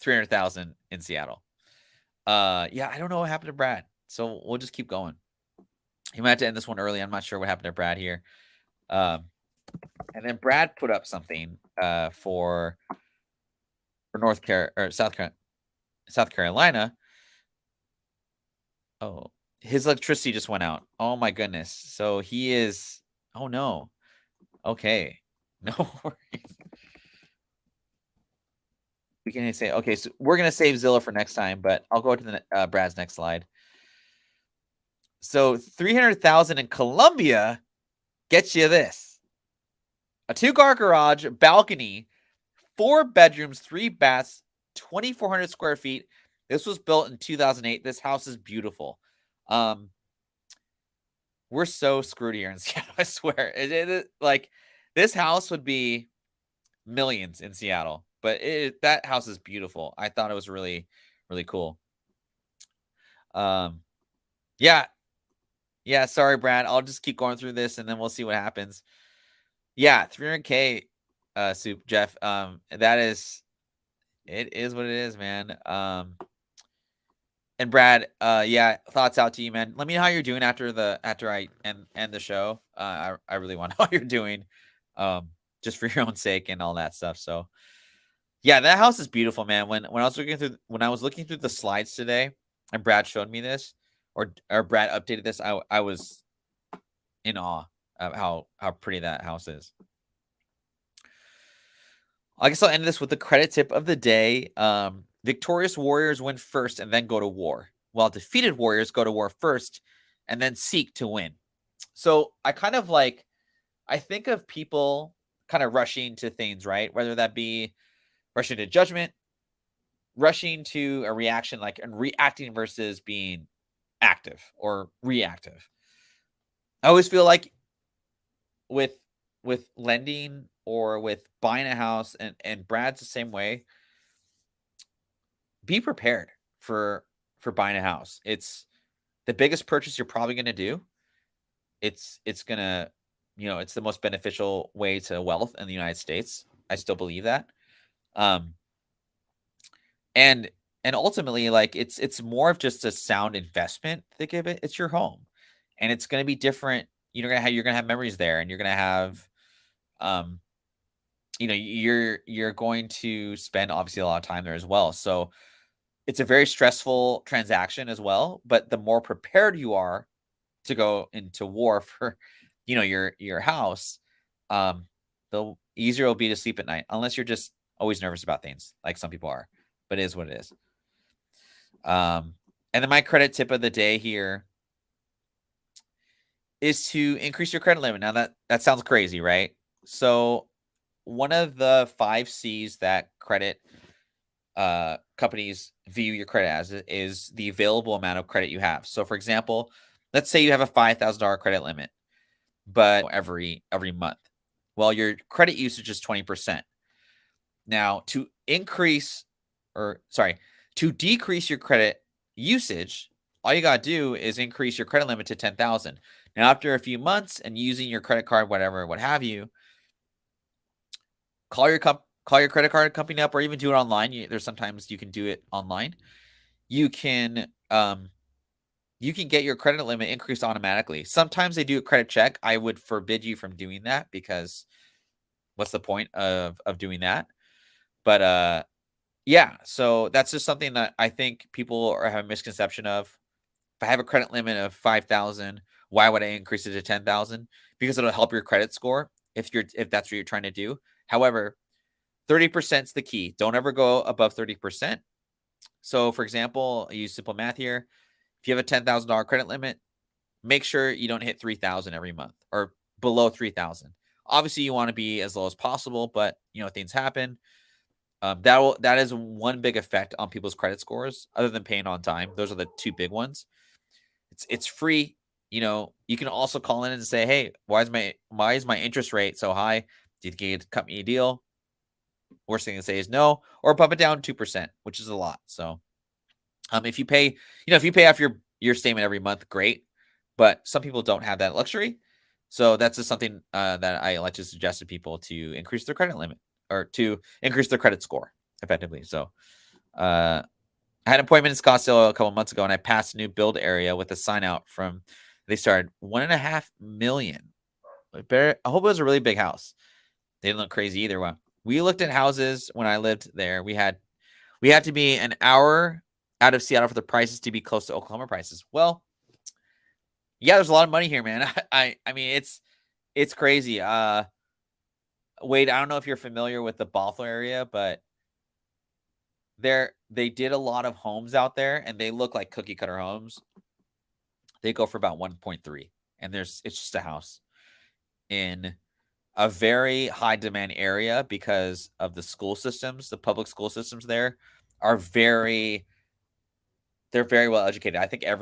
300,000 in Seattle. Yeah, I don't know what happened to Brad, so we'll just keep going. He might have to end this one early. I'm not sure what happened to Brad here. And then Brad put up something for South Carolina. Oh, his electricity just went out. Oh my goodness. So he is. Oh no. Okay. No worries. We can say, okay, so we're gonna save Zillow for next time, but I'll go to the Brad's next slide. So 300,000 in Columbia gets you this: a 2-car garage, balcony, 4 bedrooms, 3 baths, 2,400 square feet. This was built in 2008. This house is beautiful. We're so screwed here in Seattle. I swear, like this house would be millions in Seattle, but that house is beautiful. I thought it was really, really cool. Yeah. Sorry, Brad. I'll just keep going through this and then we'll see what happens. Yeah, 300K, Soup Jeff. It is what it is, man. And Brad, yeah, thoughts out to you, man. Let me know how you're doing after I end the show. I really want to know how you're doing, just for your own sake and all that stuff. So, yeah, that house is beautiful, man. When I was looking through the slides today, and Brad showed me this, or Brad updated this, I was in awe of how pretty that house is. I guess I'll end this with the credit tip of the day. Victorious warriors win first and then go to war, while defeated warriors go to war first and then seek to win. So I think of people kind of rushing to things, right? Whether that be rushing to judgment, rushing to a reaction, and reacting versus being active or reactive. I always feel like with lending or with buying a house, and Brad's the same way, be prepared for buying a house. It's the biggest purchase you're probably going to do. It's going to, it's the most beneficial way to wealth in the United States. I still believe that. And ultimately, it's more of just a sound investment. Think of it, it's your home, and it's going to be different. You're going to have memories there, and you're going to have, you're going to spend obviously a lot of time there as well. So it's a very stressful transaction as well, but the more prepared you are to go into war for, your house, the easier it'll be to sleep at night, unless you're just always nervous about things like some people are, but it is what it is. And then my credit tip of the day here is to increase your credit limit. Now that sounds crazy, right? So one of the 5 C's that credit companies view your credit as is the available amount of credit you have. So for example, let's say you have a $5,000 credit limit, but every month. Well, your credit usage is 20%. Now, to decrease your credit usage, all you got to do is increase your credit limit to 10,000. Now, after a few months and using your credit card, whatever, what have you, call your credit card company up, or even do it online. There's sometimes you can do it online. You can get your credit limit increased automatically. Sometimes they do a credit check. I would forbid you from doing that, because what's the point of doing that? But yeah, so that's just something that I think people have a misconception of. If I have a credit limit of 5,000, why would I increase it to 10,000? Because it'll help your credit score if that's what you're trying to do. However, 30% is the key. Don't ever go above 30%. So, for example, I use simple math here. If you have a $10,000 credit limit, make sure you don't hit 3,000 every month or below 3,000. Obviously, you want to be as low as possible, but things happen. That is one big effect on people's credit scores, other than paying on time. Those are the two big ones. It's free. You can also call in and say, hey, why is my interest rate so high? Do you think you could cut me a deal? Worst thing to say is no, or bump it down 2%, which is a lot. So if you pay, off your statement every month, great. But some people don't have that luxury. So that's just something that I like to suggest to people to increase their credit limit or to increase their credit score effectively. So I had an appointment in Scottsdale a couple months ago, and I passed a new build area with a sign out from, they started $1.5 million. I hope it was a really big house. They didn't look crazy either. Well, we looked at houses when I lived there. We had to be an hour out of Seattle for the prices to be close to Oklahoma prices. Well, yeah, there's a lot of money here, man. I mean, it's crazy. Wade, I don't know if you're familiar with the Bothell area, but they did a lot of homes out there, and they look like cookie cutter homes. They go for about 1.3, and it's just a house in a very high demand area because of the school systems. The public school systems there are they're very well educated. I think I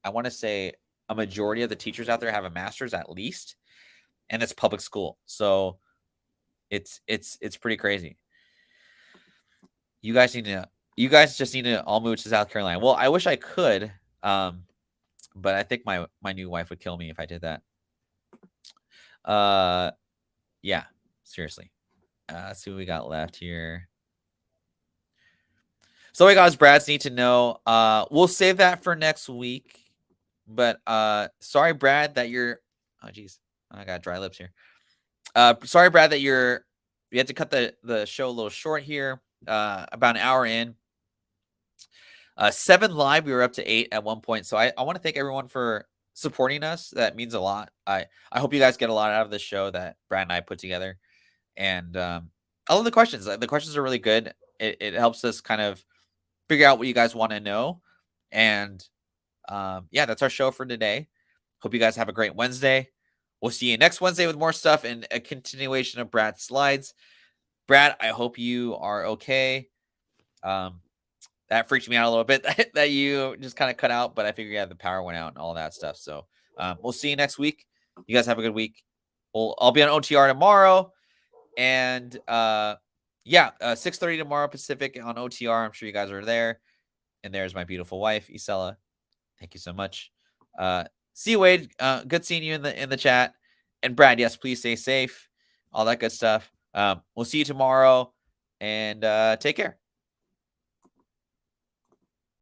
want to say a majority of the teachers out there have a master's at least, and it's public school. So it's pretty crazy. You guys just need to all move to South Carolina. Well, I wish I could, but I think my new wife would kill me if I did that. Yeah, seriously. Let's see what we got left here. So we guys, Brad's need to know. We'll save that for next week. But sorry, Brad, that you're. Oh, geez, I got dry lips here. Sorry, Brad, that you had to cut the show a little short here. About an hour in. 7 live, we were up to 8 at one point. So I want to thank everyone for supporting us. That means a lot. I hope you guys get a lot out of this show that Brad and I put together. And I love the questions. The questions are really good. It helps us kind of figure out what you guys want to know. And yeah, that's our show for today. Hope you guys have a great Wednesday. We'll see you next Wednesday with more stuff and a continuation of Brad's slides. Brad, I hope you are okay. That freaked me out a little bit that you just kind of cut out, but I figured the power went out and all that stuff. So we'll see you next week. You guys have a good week. I'll be on OTR tomorrow. And yeah, 6:30 tomorrow Pacific on OTR. I'm sure you guys are there. And there's my beautiful wife, Isela. Thank you so much. See you, Wade. Good seeing you in the chat. And Brad, yes, please stay safe. All that good stuff. We'll see you tomorrow. And take care.